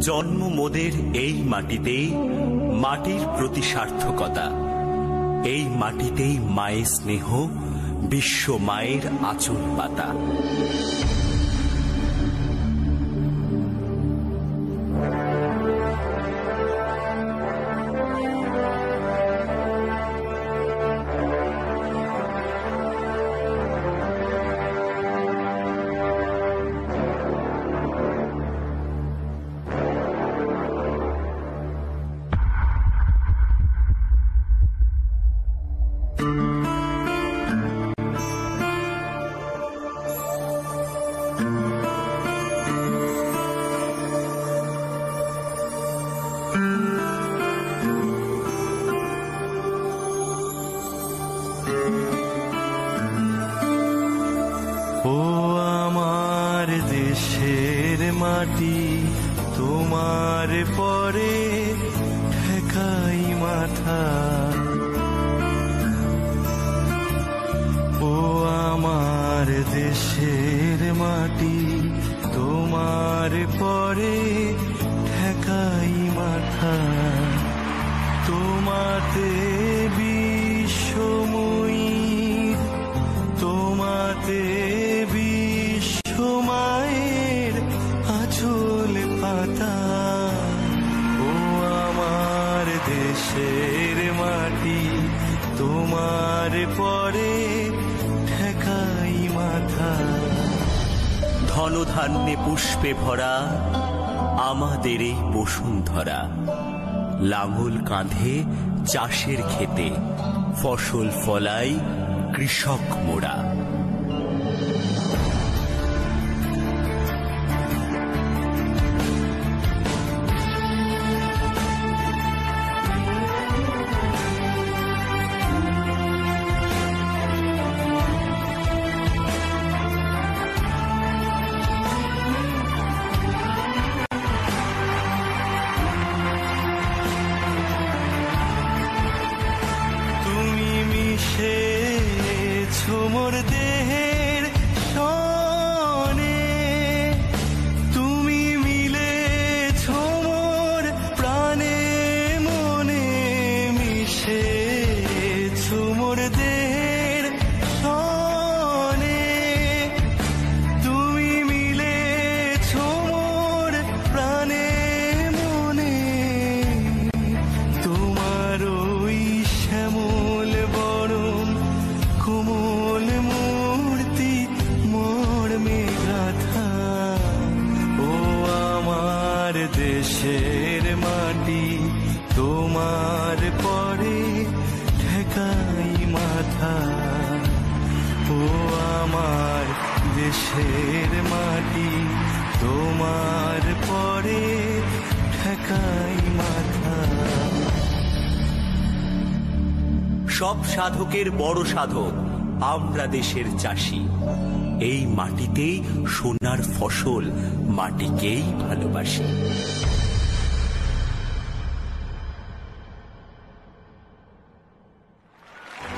জন্ম মোদের এই মাটিতেই, মাটির প্রতি সার্থকতা। এই মাটিতেই মায়ের স্নেহ, বিশ্ব মায়ের আঁচল পাতা। ও আমার দেশের মাটি, তোমার পরে ঠেকাই মাথা। ও আমার দেশের মাটি, তোমার পরে ঠেকাই মাথা। তোমাতে বিশ্বময়ী, তোমাতে বিশ্ব মায়ের আঁচল পাতা। ও আমার দেশের মাটি, তোমার পরে ঠেকাই মাথা। ধনধান্যে পুষ্পে ভরা আমাদের এই বসুন্ধরা। লাঙল কাঁধে চাষের খেতে, ফসল ফলাই কৃষক মোরা। মোর দেহের সনে, তুমি মিলেছ মোর প্রাণে মনে। মিশেছ মোর দেহের সনে, তুমি মিলেছ মোর প্রাণে মনে। তোমার ওই শ্যামল বরণ কোমল মূর্তি মর্মে গাথা। ও আমার দেশের মাটি, তোমার পরে ঠেকাই মাথা। ও আমার দেশের মাটি, তোমার পরে ঠেকাই মাথা। সব সাধকের বড় সাধক আমরা দেশের চাষি। এই মাটিতেই সোনার ফসল, মাটিকেই ভালোবাসি।